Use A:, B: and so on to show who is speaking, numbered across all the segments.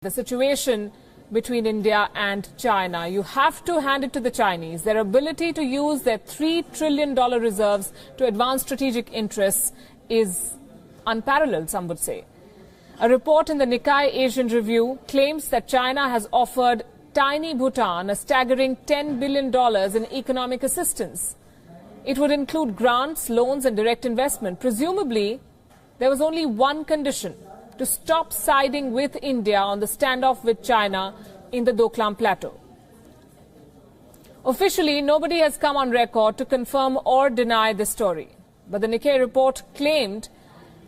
A: The situation between India and China. You have to hand it to the Chinese. Their ability to use their $3 trillion reserves to advance strategic interests is unparalleled, some would say. A report in the Nikkei Asian Review claims that China has offered tiny Bhutan a staggering $10 billion in economic assistance. It would include grants, loans and direct investment. Presumably, there was only one condition: to stop siding with India on the standoff with China in the Doklam Plateau. Officially, nobody has come on record to confirm or deny this story. But the Nikkei report claimed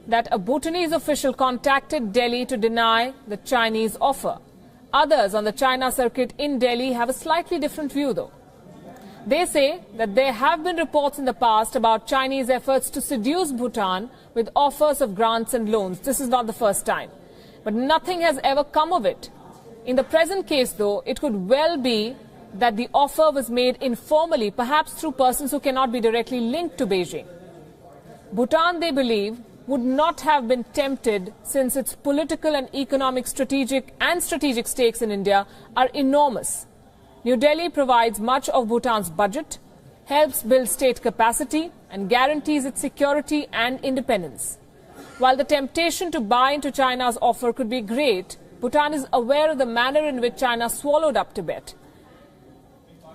A: that a Bhutanese official contacted Delhi to deny the Chinese offer. Others on the China circuit in Delhi have a slightly different view, though. They say that there have been reports in the past about Chinese efforts to seduce Bhutan with offers of grants and loans. This is not the first time. But nothing has ever come of it. In the present case, though, it could well be that the offer was made informally, perhaps through persons who cannot be directly linked to Beijing. Bhutan, they believe, would not have been tempted since its political and economic strategic stakes in India are enormous. New Delhi provides much of Bhutan's budget, helps build state capacity and guarantees its security and independence. While the temptation to buy into China's offer could be great, Bhutan is aware of the manner in which China swallowed up Tibet,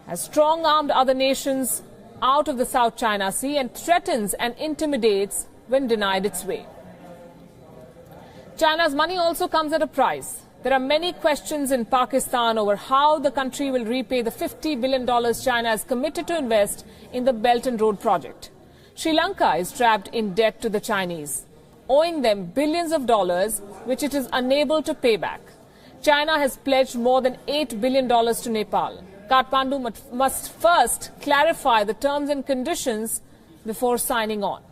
A: has strong-armed other nations out of the South China Sea and threatens and intimidates when denied its way. China's money also comes at a price. There are many questions in Pakistan over how the country will repay the $50 billion China has committed to invest in the Belt and Road project. Sri Lanka is trapped in debt to the Chinese, owing them billions of dollars, which it is unable to pay back. China has pledged more than $8 billion to Nepal. Kathmandu must first clarify the terms and conditions before signing on.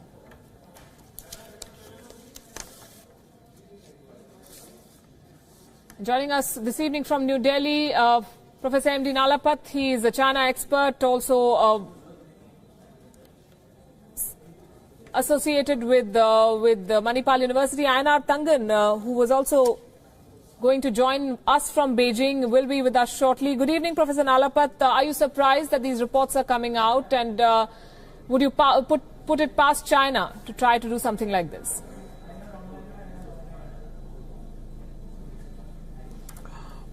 A: Joining us this evening from New Delhi, Professor M.D. Nalapat. He is a China expert, also associated with Manipal University. Ainar Tangan, who was also going to join us from Beijing, will be with us shortly. Good evening, Professor Nalapat. Are you surprised that these reports are coming out, and would you put it past China to try to do something like this?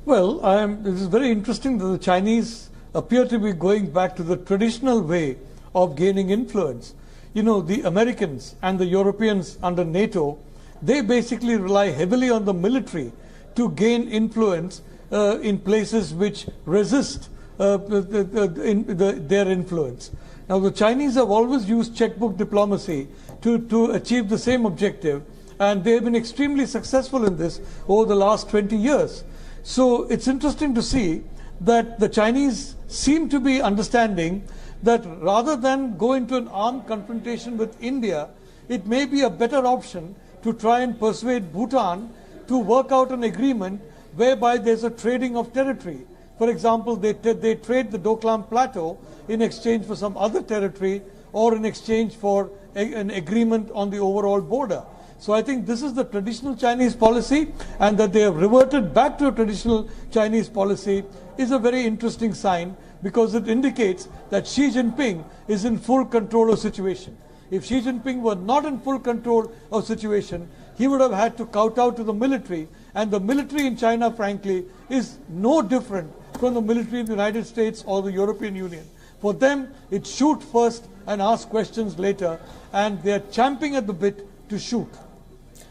B: Well, this is very interesting that the Chinese appear to be going back to the traditional way of gaining influence. You know, the Americans and the Europeans under NATO, they basically rely heavily on the military to gain influence in places which resist their influence. Now, the Chinese have always used checkbook diplomacy to achieve the same objective, and they have been extremely successful in this over the last 20 years. So it's interesting to see that the Chinese seem to be understanding that rather than go into an armed confrontation with India, it may be a better option to try and persuade Bhutan to work out an agreement whereby there's a trading of territory. For example, they trade the Doklam Plateau in exchange for some other territory or in exchange for an agreement on the overall border. So I think this is the traditional Chinese policy, and that they have reverted back to a traditional Chinese policy is a very interesting sign, because it indicates that Xi Jinping is in full control of the situation. If Xi Jinping were not in full control of the situation, he would have had to kowtow to the military, and the military in China, frankly, is no different from the military in the United States or the European Union. For them, it's shoot first and ask questions later, and they're champing at the bit to shoot.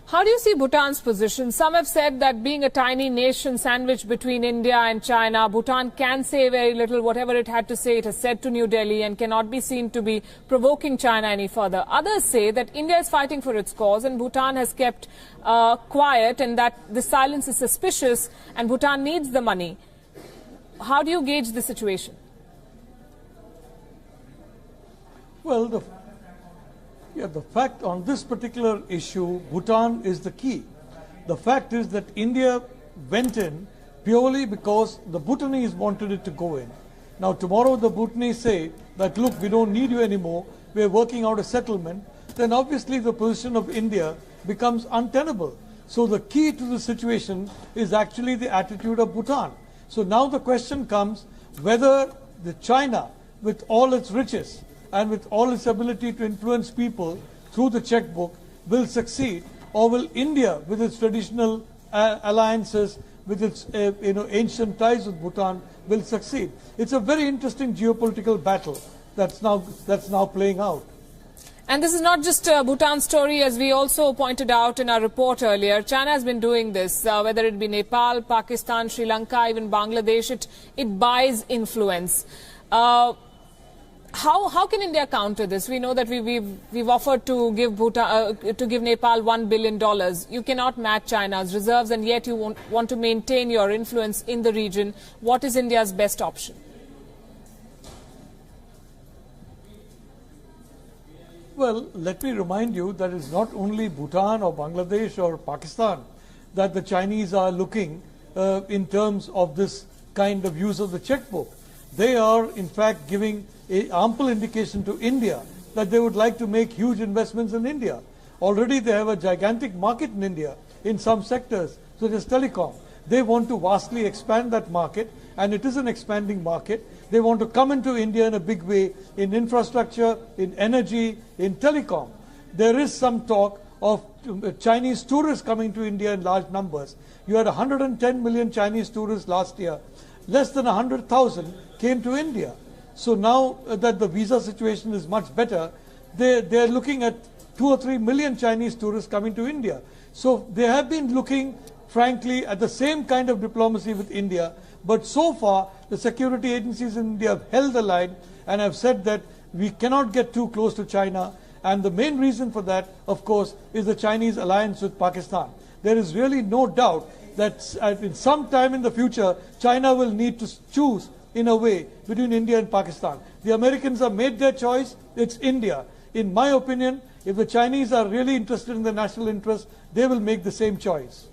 A: How do you see Bhutan's position? Some have said that being a tiny nation sandwiched between India and China, Bhutan can say very little. Whatever it had to say, it has said to New Delhi, and cannot be seen to be provoking China any further. Others say that India is fighting for its cause and Bhutan has kept quiet, and that the silence is suspicious and Bhutan needs the money. How do you gauge the situation?
B: Well, the fact on this particular issue, Bhutan is the key. The fact is that India went in purely because the Bhutanese wanted it to go in. Now, tomorrow the Bhutanese say that, look, we don't need you anymore, we're working out a settlement, then obviously the position of India becomes untenable. So the key to the situation is actually the attitude of Bhutan. So now the question comes whether China, with all its riches and with all its ability to influence people through the checkbook, will succeed, or will India, with its traditional alliances, with its ancient ties with Bhutan, will succeed. It's a very interesting geopolitical battle that's now playing out.
A: And this is not just a Bhutan story, as we also pointed out in our report earlier. China has been doing this, whether it be Nepal, Pakistan, Sri Lanka, even Bangladesh. It buys influence. How can India counter this? We know that we've offered to give Nepal $1 billion. You cannot match China's reserves, and yet you want to maintain your influence in the region. What is India's best option?
B: Well, let me remind you that it's not only Bhutan or Bangladesh or Pakistan that the Chinese are looking in terms of this kind of use of the checkbook. They are, in fact, giving an ample indication to India that they would like to make huge investments in India. Already they have a gigantic market in India in some sectors, such as telecom. They want to vastly expand that market, and it is an expanding market. They want to come into India in a big way in infrastructure, in energy, in telecom. There is some talk of Chinese tourists coming to India in large numbers. You had 110 million Chinese tourists last year. Less than 100,000 came to India. So now that the visa situation is much better, they're looking at 2 or 3 million Chinese tourists coming to India. So they have been looking, frankly, at the same kind of diplomacy with India. But so far, the security agencies in India have held the line and have said that we cannot get too close to China. And the main reason for that, of course, is the Chinese alliance with Pakistan. There is really no doubt that in some time in the future, China will need to choose, in a way, between India and Pakistan. The Americans have made their choice. It's India. In my opinion, if the Chinese are really interested in the national interest, they will make the same choice.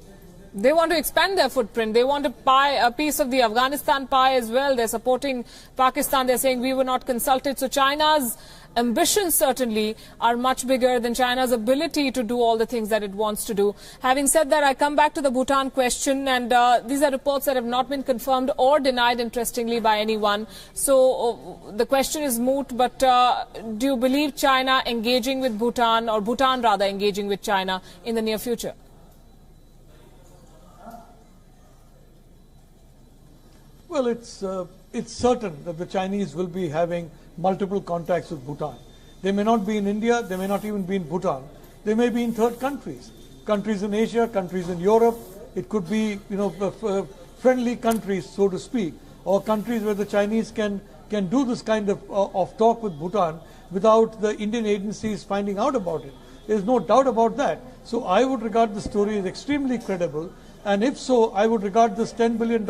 A: They want to expand their footprint. They want to buy a piece of the Afghanistan pie as well. They're supporting Pakistan. They're saying we were not consulted. So China's ambitions certainly are much bigger than China's ability to do all the things that it wants to do. Having said that, I come back to the Bhutan question, and these are reports that have not been confirmed or denied, interestingly, by anyone. So the question is moot, but do you believe China engaging with Bhutan, or Bhutan rather engaging with China in the near future?
B: Well, it's certain that the Chinese will be having multiple contacts with Bhutan. They may not be in India, they may not even be in Bhutan. They may be in third countries, countries in Asia, countries in Europe. It could be, friendly countries, so to speak, or countries where the Chinese can do this kind of talk with Bhutan without the Indian agencies finding out about it. There's no doubt about that. So I would regard the story as extremely credible. And if so, I would regard this $10 billion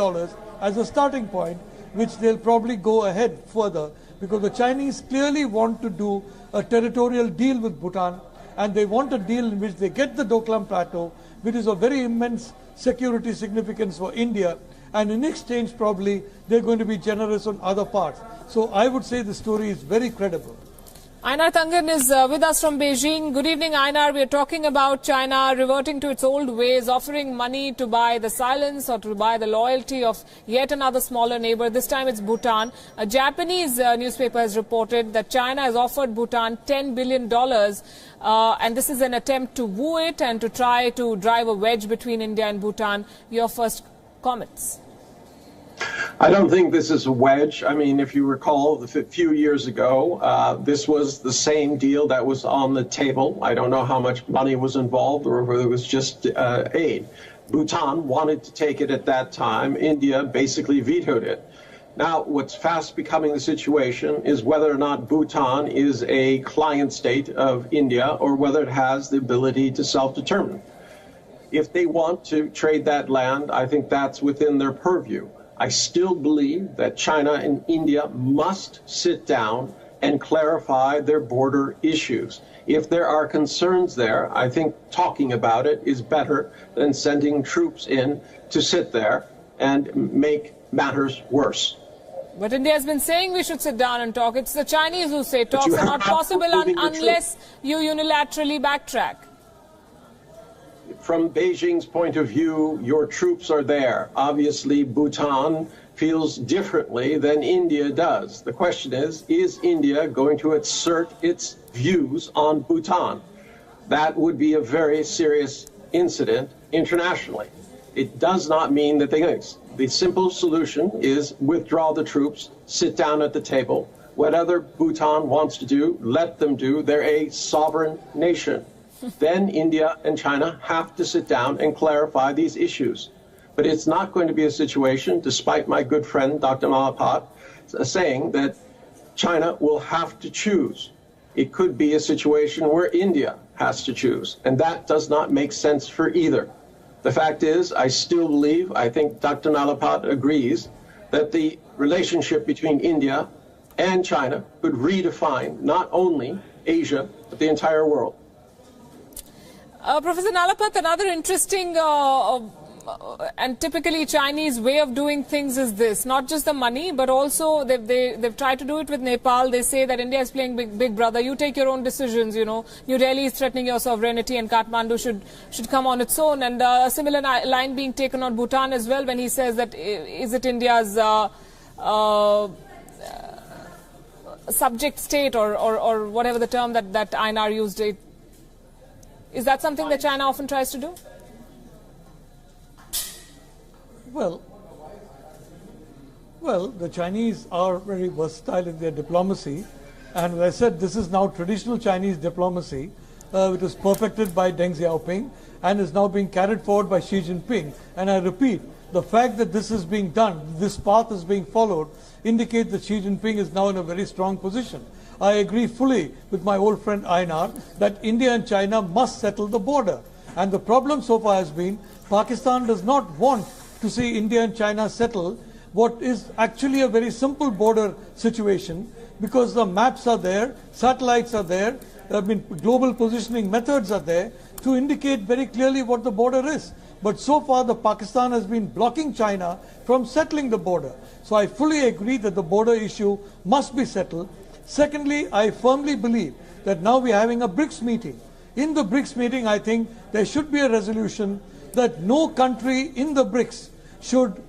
B: as a starting point, which they'll probably go ahead further, because the Chinese clearly want to do a territorial deal with Bhutan, and they want a deal in which they get the Doklam Plateau, which is of very immense security significance for India, and in exchange probably they're going to be generous on other parts. So I would say the story is very credible.
A: Einar Tangan is with us from Beijing. Good evening, Einar. We are talking about China reverting to its old ways, offering money to buy the silence or to buy the loyalty of yet another smaller neighbor. This time it's Bhutan. A Japanese newspaper has reported that China has offered Bhutan $10 billion, and this is an attempt to woo it and to try to drive a wedge between India and Bhutan. Your first comments?
C: I don't think this is a wedge. I mean, if you recall, a few years ago, this was the same deal that was on the table. I don't know how much money was involved or whether it was just aid. Bhutan wanted to take it at that time. India basically vetoed it. Now, what's fast becoming the situation is whether or not Bhutan is a client state of India or whether it has the ability to self-determine. If they want to trade that land, I think that's within their purview. I still believe that China and India must sit down and clarify their border issues. If there are concerns there, I think talking about it is better than sending troops in to sit there and make matters worse.
A: But India has been saying we should sit down and talk. It's the Chinese who say talks are not possible unless you unilaterally backtrack.
C: from Beijing's point of view, your troops are there. Obviously, Bhutan feels differently than India does. The question is India going to assert its views on Bhutan? That would be a very serious incident internationally. It does not mean that the simple solution is withdraw the troops, sit down at the table. Whatever Bhutan wants to do, let them do. They're a sovereign nation. Then India and China have to sit down and clarify these issues. But it's not going to be a situation, despite my good friend Dr. Malapat saying that China will have to choose. It could be a situation where India has to choose, and that does not make sense for either. The fact is, I still believe, I think Dr. Malapat agrees, that the relationship between India and China could redefine not only Asia, but the entire world.
A: Professor Nalapat, another interesting and typically Chinese way of doing things is this: not just the money, but also they've tried to do it with Nepal. They say that India is playing big brother. You take your own decisions. You know, New Delhi is threatening your sovereignty, and Kathmandu should come on its own. And a similar line being taken on Bhutan as well, when he says that is it India's subject state or whatever the term that Einar used. Is that something that China often tries to do?
B: Well, the Chinese are very versatile in their diplomacy, and as I said, this is now traditional Chinese diplomacy, which was perfected by Deng Xiaoping and is now being carried forward by Xi Jinping. And I repeat, the fact that this is being done, this path is being followed, indicates that Xi Jinping is now in a very strong position. I agree fully with my old friend Einar that India and China must settle the border. And the problem so far has been Pakistan does not want to see India and China settle what is actually a very simple border situation, because the maps are there, satellites are there, global positioning methods are there to indicate very clearly what the border is. But so far, Pakistan has been blocking China from settling the border. So I fully agree that the border issue must be settled. Secondly, I firmly believe that now we are having a BRICS meeting. In the BRICS meeting, I think there should be a resolution that no country in the BRICS should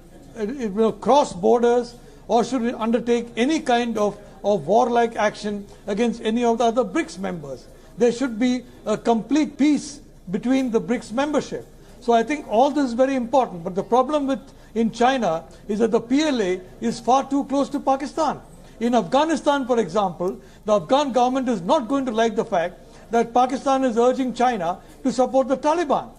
B: cross borders or should undertake any kind of warlike action against any of the other BRICS members. There should be a complete peace between the BRICS membership. So I think all this is very important. But the problem in China is that the PLA is far too close to Pakistan. In Afghanistan, for example, the Afghan government is not going to like the fact that Pakistan is urging China to support the Taliban.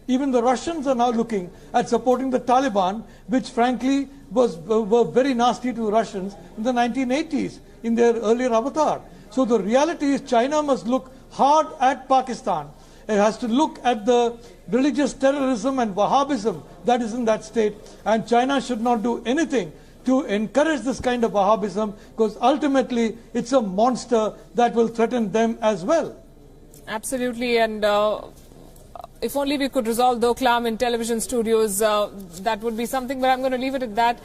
B: Even the Russians are now looking at supporting the Taliban, which frankly were very nasty to the Russians in the 1980s in their earlier avatar. So the reality is China must look hard at Pakistan. It has to look at the religious terrorism and Wahhabism that is in that state, and China should not do anything to encourage this kind of Wahhabism, because ultimately it's a monster that will threaten them as well.
A: Absolutely, and if only we could resolve Doklam in television studios, that would be something, but I'm going to leave it at that.